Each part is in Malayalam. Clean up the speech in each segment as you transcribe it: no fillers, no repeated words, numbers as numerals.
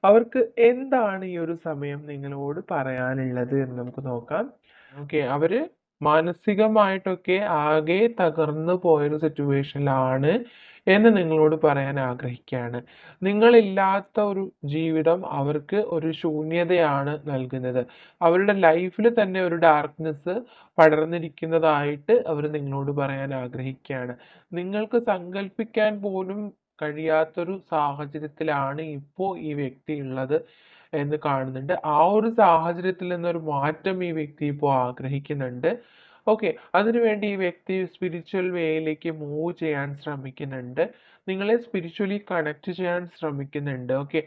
അവർക്ക് എന്താണ് ഈ ഒരു സമയം നിങ്ങളോട് പറയാനുള്ളത് എന്ന് നമുക്ക് നോക്കാം. ഓക്കെ. അവര് മാനസികമായിട്ടൊക്കെ ആകെ തകർന്നു പോയൊരു സിറ്റുവേഷനിലാണ് എന്ന് നിങ്ങളോട് പറയാൻ ആഗ്രഹിക്കുകയാണ്. നിങ്ങളില്ലാത്ത ഒരു ജീവിതം അവർക്ക് ഒരു ശൂന്യതയാണ് നൽകുന്നത്. അവരുടെ ലൈഫിൽ തന്നെ ഒരു ഡാർക്ക്നെസ് പടർന്നിരിക്കുന്നതായിട്ട് അവർ നിങ്ങളോട് പറയാൻ ആഗ്രഹിക്കുകയാണ്. നിങ്ങൾക്ക് സങ്കല്പിക്കാൻ പോലും കഴിയാത്തൊരു സാഹചര്യത്തിലാണ് ഇപ്പോൾ ഈ വ്യക്തി ഉള്ളത് എന്ന് കാണുന്നുണ്ട്. ആ ഒരു സാഹചര്യത്തിൽ നിന്നൊരു മാറ്റം ഈ വ്യക്തി ഇപ്പോൾ ആഗ്രഹിക്കുന്നുണ്ട്. ഓക്കെ. അതിനുവേണ്ടി ഈ വ്യക്തി സ്പിരിച്വൽ വേയിലേക്ക് മൂവ് ചെയ്യാൻ ശ്രമിക്കുന്നുണ്ട്. നിങ്ങളെ സ്പിരിച്വലി കണക്ട് ചെയ്യാൻ ശ്രമിക്കുന്നുണ്ട്. ഓക്കെ.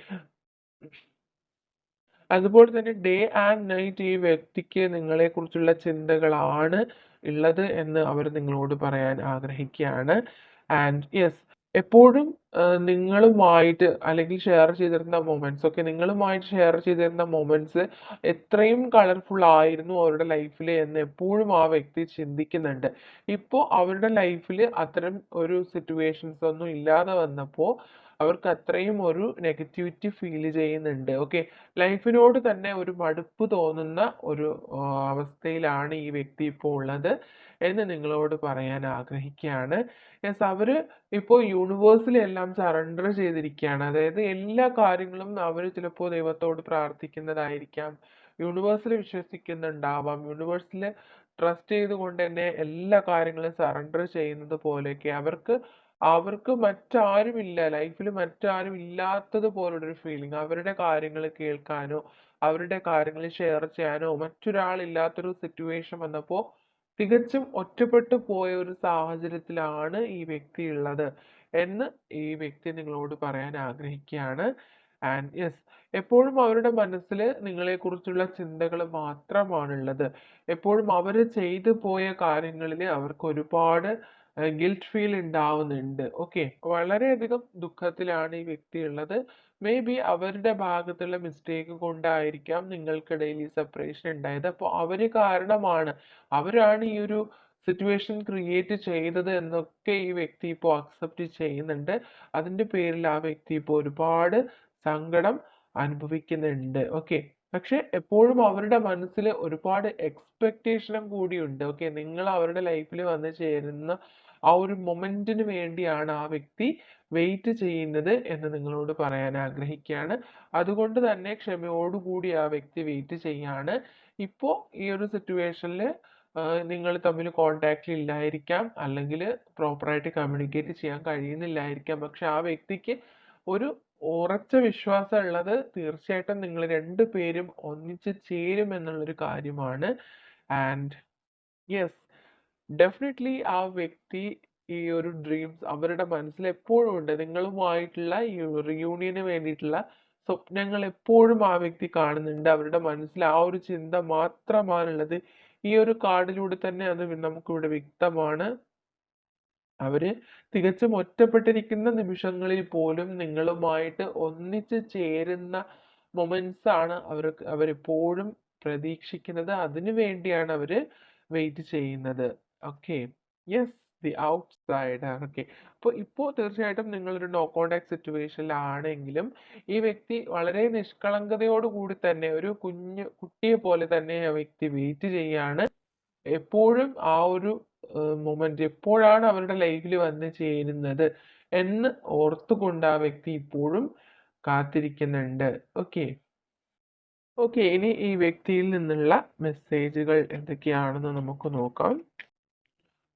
അതുപോലെ തന്നെ ഡേ ആൻഡ് നൈറ്റ് ഈ വ്യക്തിക്ക് നിങ്ങളെക്കുറിച്ചുള്ള ചിന്തകളാണ് ഉള്ളത് എന്ന് അവർ നിങ്ങളോട് പറയാൻ ആഗ്രഹിക്കുകയാണ്. ആൻഡ് യെസ്, എപ്പോഴും നിങ്ങളുമായിട്ട് അല്ലെങ്കിൽ ഷെയർ ചെയ്തിരുന്ന മൊമെന്റ്സ് ഒക്കെ നിങ്ങളുമായിട്ട് ഷെയർ ചെയ്തിരുന്ന മൊമെന്റ്സ് എത്രയും കളർഫുൾ ആയിരുന്നു അവരുടെ ലൈഫിൽ എന്ന് എപ്പോഴും ആ വ്യക്തി ചിന്തിക്കുന്നുണ്ട്. ഇപ്പോൾ അവരുടെ ലൈഫിൽ അത്തരം ഒരു സിറ്റുവേഷൻസ് ഒന്നും ഇല്ലാതെ വന്നപ്പോൾ അവർക്ക് അത്രയും ഒരു നെഗറ്റിവിറ്റി ഫീൽ ചെയ്യുന്നുണ്ട്. ഓക്കെ. ലൈഫിനോട് തന്നെ ഒരു മടുപ്പ് തോന്നുന്ന ഒരു അവസ്ഥയിലാണ് ഈ വ്യക്തി ഇപ്പോൾ ഉള്ളത് എന്ന് നിങ്ങളോട് പറയാൻ ആഗ്രഹിക്കുകയാണ്. യെസ്, അവര് ഇപ്പോൾ യൂണിവേഴ്സിൽ എല്ലാം സറണ്ടർ ചെയ്തിരിക്കുകയാണ്. അതായത് എല്ലാ കാര്യങ്ങളും അവർ ചിലപ്പോൾ ദൈവത്തോട് പ്രാർത്ഥിക്കുന്നതായിരിക്കാം, യൂണിവേഴ്സിൽ വിശ്വസിക്കുന്നുണ്ടാവാം, യൂണിവേഴ്സിൽ ട്രസ്റ്റ് ചെയ്തുകൊണ്ട് തന്നെ എല്ലാ കാര്യങ്ങളും സറണ്ടർ ചെയ്യുന്നത് പോലെയൊക്കെ അവർക്ക് അവർക്ക് മറ്റാരുമില്ല, ലൈഫിൽ മറ്റാരും ഇല്ലാത്തത് പോലുള്ളൊരു ഫീലിംഗ്. അവരുടെ കാര്യങ്ങൾ കേൾക്കാനോ അവരുടെ കാര്യങ്ങൾ ഷെയർ ചെയ്യാനോ മറ്റൊരാളില്ലാത്തൊരു സിറ്റുവേഷൻ വന്നപ്പോൾ തികച്ചും ഒറ്റപ്പെട്ടു പോയ ഒരു സാഹചര്യത്തിലാണ് ഈ വ്യക്തി ഉള്ളത് എന്ന് ഈ വ്യക്തി നിങ്ങളോട് പറയാൻ ആഗ്രഹിക്കുകയാണ്. ആൻഡ് യെസ്, എപ്പോഴും അവരുടെ മനസ്സിൽ നിങ്ങളെക്കുറിച്ചുള്ള ചിന്തകൾ മാത്രമാണുള്ളത്. എപ്പോഴും അവർ ചെയ്തു പോയ കാര്യങ്ങളിൽ അവർക്ക് ഒരുപാട് ഗിൽറ്റ് ഫീൽ ഉണ്ടാവുന്നുണ്ട്. ഓക്കെ. വളരെയധികം ദുഃഖത്തിലാണ് ഈ വ്യക്തി ഉള്ളത്. മേ ബി അവരുടെ ഭാഗത്തുള്ള മിസ്റ്റേക്ക് കൊണ്ടായിരിക്കാം നിങ്ങൾക്കിടയിൽ ഈ സെപ്പറേഷൻ ഉണ്ടായത്. അപ്പോൾ അവര് കാരണമാണ്, അവരാണ് ഈ ഒരു സിറ്റുവേഷൻ ക്രിയേറ്റ് ചെയ്തത് എന്നൊക്കെ ഈ വ്യക്തി ഇപ്പോൾ അക്സെപ്റ്റ് ചെയ്യുന്നുണ്ട്. അതിന്റെ പേരിൽ ആ വ്യക്തി ഇപ്പോൾ ഒരുപാട് സങ്കടം അനുഭവിക്കുന്നുണ്ട്. ഓക്കെ. പക്ഷെ എപ്പോഴും അവരുടെ മനസ്സിൽ ഒരുപാട് എക്സ്പെക്ടേഷനും കൂടിയുണ്ട്. ഓക്കെ. നിങ്ങൾ അവരുടെ ലൈഫിൽ വന്ന് ചേരുന്ന ആ ഒരു മൊമെന്റിന് വേണ്ടിയാണ് ആ വ്യക്തി വെയിറ്റ് ചെയ്യുന്നത് എന്ന് നിങ്ങളോട് പറയാൻ ആഗ്രഹിക്കുകയാണ്. അതുകൊണ്ട് തന്നെ ക്ഷമയോടുകൂടി ആ വ്യക്തി വെയിറ്റ് ചെയ്യാണ്. ഇപ്പോൾ ഈ ഒരു സിറ്റുവേഷനിൽ നിങ്ങൾ തമ്മിൽ കോണ്ടാക്റ്റിൽ ഇല്ലായിരിക്കാം, അല്ലെങ്കിൽ പ്രോപ്പറായിട്ട് കമ്മ്യൂണിക്കേറ്റ് ചെയ്യാൻ കഴിയുന്നില്ലായിരിക്കാം. പക്ഷെ ആ വ്യക്തിക്ക് ഒരു ഉറച്ച വിശ്വാസം ഉള്ളത് തീർച്ചയായിട്ടും നിങ്ങൾ രണ്ടുപേരും ഒന്നിച്ച് ചേരും എന്നുള്ളൊരു കാര്യമാണ്. ആൻഡ് യെസ്, ഡെഫിനറ്റ്ലി ആ വ്യക്തി ഈ ഒരു ഡ്രീംസ് അവരുടെ മനസ്സിൽ എപ്പോഴും ഉണ്ട്. നിങ്ങളുമായിട്ടുള്ള ഈ റിയൂണിയന് വേണ്ടിയിട്ടുള്ള സ്വപ്നങ്ങൾ എപ്പോഴും ആ വ്യക്തി കാണുന്നുണ്ട്. അവരുടെ മനസ്സിൽ ആ ഒരു ചിന്ത മാത്രമാണുള്ളത്. ഈ ഒരു കാർഡിലൂടെ തന്നെ അത് നമുക്കിവിടെ വ്യക്തമാണ്. അവര് തികച്ചും ഒറ്റപ്പെട്ടിരിക്കുന്ന നിമിഷങ്ങളിൽ പോലും നിങ്ങളുമായിട്ട് ഒന്നിച്ച് ചേരുന്ന മൊമെന്റ്സ് ആണ് അവരെപ്പോഴും പ്രതീക്ഷിക്കുന്നത്. അതിനു വേണ്ടിയാണ് അവര് വെയിറ്റ് ചെയ്യുന്നത്. Okay. Yes, the outsider. Okay. അപ്പോൾ ഇപ്പോൾ തീർച്ചയായിട്ടും നിങ്ങളൊരു നോ കോണ്ടാക്ട് സിറ്റുവേഷനിലാണെങ്കിലും ഈ വ്യക്തി വളരെ നിഷ്കളങ്കതയോട് കൂടി തന്നെ ഒരു കുട്ടിയെ പോലെ തന്നെ ആ വ്യക്തി വെയിറ്റ് ചെയ്യാണ്. എപ്പോഴും ആ ഒരു മൊമെന്റ് എപ്പോഴാണ് അവരുടെ ലൈഫിൽ വന്ന് ചേരുന്നത് എന്ന് ഓർത്തുകൊണ്ട് ആ വ്യക്തി ഇപ്പോഴും കാത്തിരിക്കുന്നുണ്ട്. ഓക്കെ. ഓക്കെ. ഇനി ഈ വ്യക്തിയിൽ നിന്നുള്ള മെസ്സേജുകൾ എന്തൊക്കെയാണെന്ന് നമുക്ക് നോക്കാം.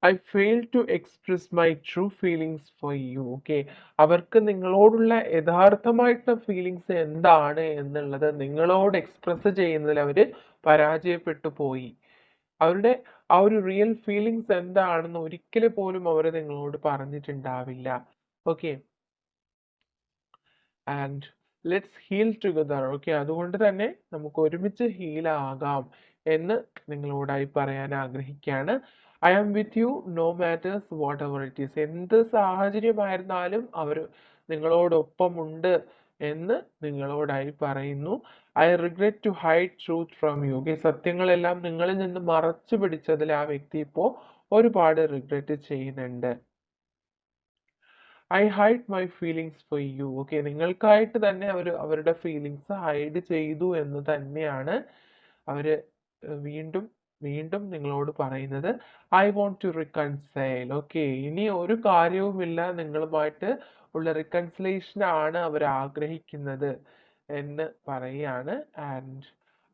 I fail to express my true feelings for you. Okay. അവർക്ക് നിങ്ങളോടുള്ള യഥാർത്ഥമായിട്ടുള്ള ഫീലിങ്സ് എന്താണ് എന്നുള്ളത് നിങ്ങളോട് എക്സ്പ്രസ് ചെയ്യുന്നതിൽ അവർ പരാജയപ്പെട്ടു പോയി. അവരുടെ ആ ഒരു റിയൽ ഫീലിങ്സ് എന്താണെന്ന് ഒരിക്കൽ പോലും അവർ നിങ്ങളോട് പറഞ്ഞിട്ടുണ്ടാവില്ല. Okay. And let's heal together. Okay. അതുകൊണ്ട് തന്നെ നമുക്ക് ഒരുമിച്ച് ഹീൽ ആകാം എന്ന് നിങ്ങളോടായി പറയാൻ ആഗ്രഹിക്കുകയാണ്. I am with you no matters whatever it is. എന്ത് സാഹചര്യമായിരുന്നാലും അവർ നിങ്ങളോടൊപ്പമുണ്ട് എന്ന് നിങ്ങളോടായി പറയുന്നു. I regret to hide truth from you. Okay. സത്യങ്ങളെല്ലാം നിങ്ങളിൽ നിന്ന് മറച്ചു പിടിച്ചതിൽ ആ വ്യക്തി ഇപ്പോൾ ഒരുപാട് റിഗ്രറ്റ് ചെയ്യുന്നുണ്ട്. I hide my feelings for you. Okay, നിങ്ങൾക്കായിട്ട് തന്നെ അവർ അവരുടെ ഫീലിങ്സ് ഹൈഡ് ചെയ്തു എന്ന് തന്നെയാണ് അവർ വീണ്ടും വീണ്ടും നിങ്ങളോട് പറയുന്നത്. I want to reconcile. Okay, ഇനി ഒരു കാര്യവുമില്ല, നിങ്ങളുമായിട്ട് ഉള്ള റിക്കൺസിലേഷൻ ആണ് അവർ ആഗ്രഹിക്കുന്നത് എന്ന് പറയാണ്. And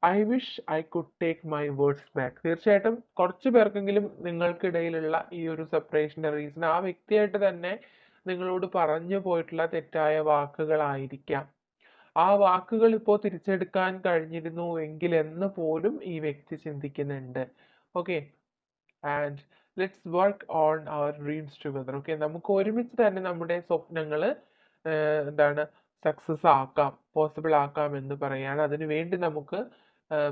I wish I could take my words back. തീർച്ചയായിട്ടും കുറച്ച് പേർക്കെങ്കിലും നിങ്ങൾക്കിടയിലുള്ള ഈ ഒരു സെപ്പറേഷൻ്റെ റീസൺ ആ വ്യക്തിയായിട്ട് തന്നെ നിങ്ങളോട് പറഞ്ഞു പോയിട്ടുള്ള തെറ്റായ വാക്കുകളായിരിക്കാം. ആ വാക്കുകൾ ഇപ്പോൾ തിരിച്ചെടുക്കാൻ കഴിഞ്ഞിരുന്നു എങ്കിൽ എന്ന് പോലും ഈ വ്യക്തി ചിന്തിക്കുന്നുണ്ട്. Okay, and let's work on our dreams together. Okay, നമുക്ക് ഒരുമിച്ച് തന്നെ നമ്മുടെ സ്വപ്നങ്ങൾ എന്താണ് സക്സസ് ആക്കാം, പോസിബിൾ ആക്കാം എന്ന് പറയാണ്. അതിനു വേണ്ടി നമുക്ക്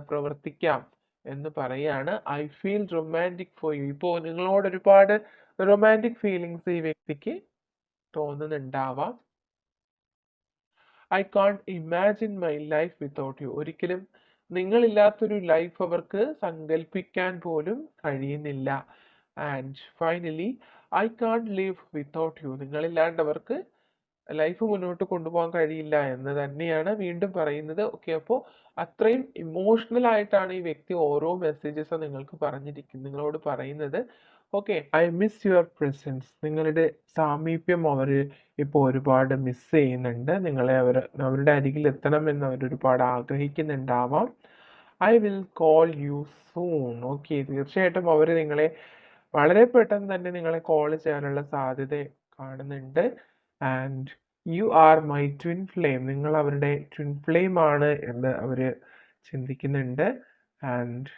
പ്രവർത്തിക്കാം എന്ന് പറയാണ്. I feel romantic for you. ഇപ്പോൾ നിങ്ങളോട് ഒരുപാട് റൊമാൻറ്റിക് ഫീലിങ്സ് ഈ വ്യക്തിക്ക് തോന്നുന്നുണ്ടാവാം. I can't imagine my life without you. ഒരിക്കലും നിങ്ങളില്ലാത്തൊരു ലൈഫ് അവർക്ക് സങ്കല്പിക്കാൻ പോലും കഴിയുന്നില്ല. And finally I can't live without you. നിങ്ങളില്ലാണ്ട് അവർക്ക് ലൈഫ് മുന്നോട്ട് കൊണ്ടുപോകാൻ കഴിയില്ല എന്ന് തന്നെയാണ് വീണ്ടും പറയുന്നത്. ഓക്കെ, അപ്പോൾ അത്രയും ഇമോഷണൽ ആയിട്ടാണ് ഈ വ്യക്തി ഓരോ മെസ്സേജസ് നിങ്ങൾക്ക് നിങ്ങളോട് പറയുന്നത്. Okay, I miss your presence. നിങ്ങളുടെ സാമീപ്യം അവർ ഇപ്പോൾ ഒരുപാട് മിസ് ചെയ്യുന്നുണ്ട്. നിങ്ങളെ അവരുടെ അരികിൽ എത്തണമെന്ന് അവർ ഒരുപാട് ആഗ്രഹിക്കുന്നുണ്ടാവാം. I will call you soon. Okay, തീർച്ചയായിട്ടും അവർ നിങ്ങളെ വളരെ പെട്ടെന്ന് തന്നെ നിങ്ങളെ കോൾ ചെയ്യാനുള്ള സാധ്യത കാണുന്നുണ്ട്. And you are my twin flame. നിങ്ങൾ അവരുടെ ട്വിൻ ഫ്ലെയിം ആണ് എന്ന് അവർ ചിന്തിക്കുന്നുണ്ട്. And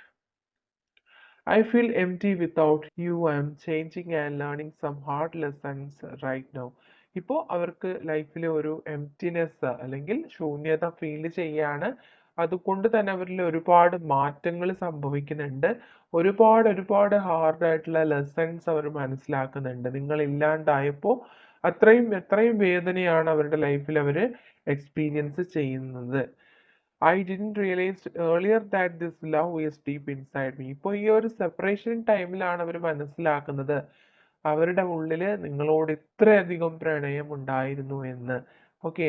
I feel empty without you. I am changing and learning some hard lessons right now. ഇപ്പോൾ അവർക്ക് ലൈഫിൽ ഒരു എംപ്റ്റിനെസ് അല്ലെങ്കിൽ ശൂന്യത ഫീൽ ചെയ്യാണ്. അതുകൊണ്ട് തന്നെ അവരിൽ ഒരുപാട് മാറ്റങ്ങൾ സംഭവിക്കുന്നുണ്ട്. ഒരുപാട് ഹാർഡായിട്ടുള്ള ലെസൺസ് അവർ മനസ്സിലാക്കുന്നുണ്ട്. നിങ്ങൾ ഇല്ലാണ്ടായപ്പോൾ എത്രയും വേദനയാണ് അവരുടെ ലൈഫിൽ അവർ എക്സ്പീരിയൻസ് ചെയ്യുന്നത്. I didn't realise earlier that this love is deep inside me. ഇപ്പോൾ ഈ ഒരു സെപ്പറേഷൻ ടൈമിലാണ് അവർ മനസ്സിലാക്കുന്നത് അവരുടെ ഉള്ളിൽ നിങ്ങളോട് ഇത്രയധികം പ്രണയം ഉണ്ടായിരുന്നു എന്ന്. Okay,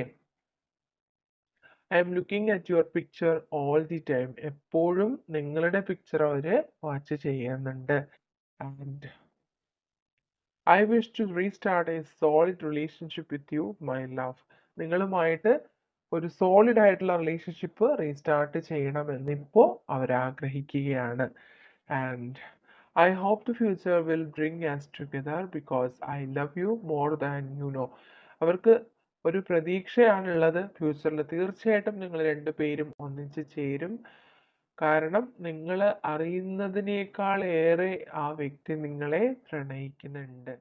I am looking at your picture all the time. എപ്പോഴും നിങ്ങളുടെ പിക്ചർ അവർ വാച്ച് ചെയ്യുന്നുണ്ട്. And I wish to restart a solid relationship with you my love. നിങ്ങളുമായിട്ട് ഒരു സോളിഡ് ആയിട്ടുള്ള റിലേഷൻഷിപ്പ് റീസ്റ്റാർട്ട് ചെയ്യണമെന്ന് ഇപ്പോൾ അവർ ആഗ്രഹിക്കുകയാണ്. And I hope the future will bring us together because I love you more than you know. അവർക്ക് ഒരു പ്രതീക്ഷയാണുള്ളത്, ഫ്യൂച്ചറിൽ തീർച്ചയായിട്ടും നിങ്ങൾ രണ്ടുപേരും ഒന്നിച്ച് ചേരും. കാരണം നിങ്ങൾ അറിയുന്നതിനേക്കാൾ ഏറെ ആ വ്യക്തി നിങ്ങളെ പ്രണയിക്കുന്നുണ്ട്.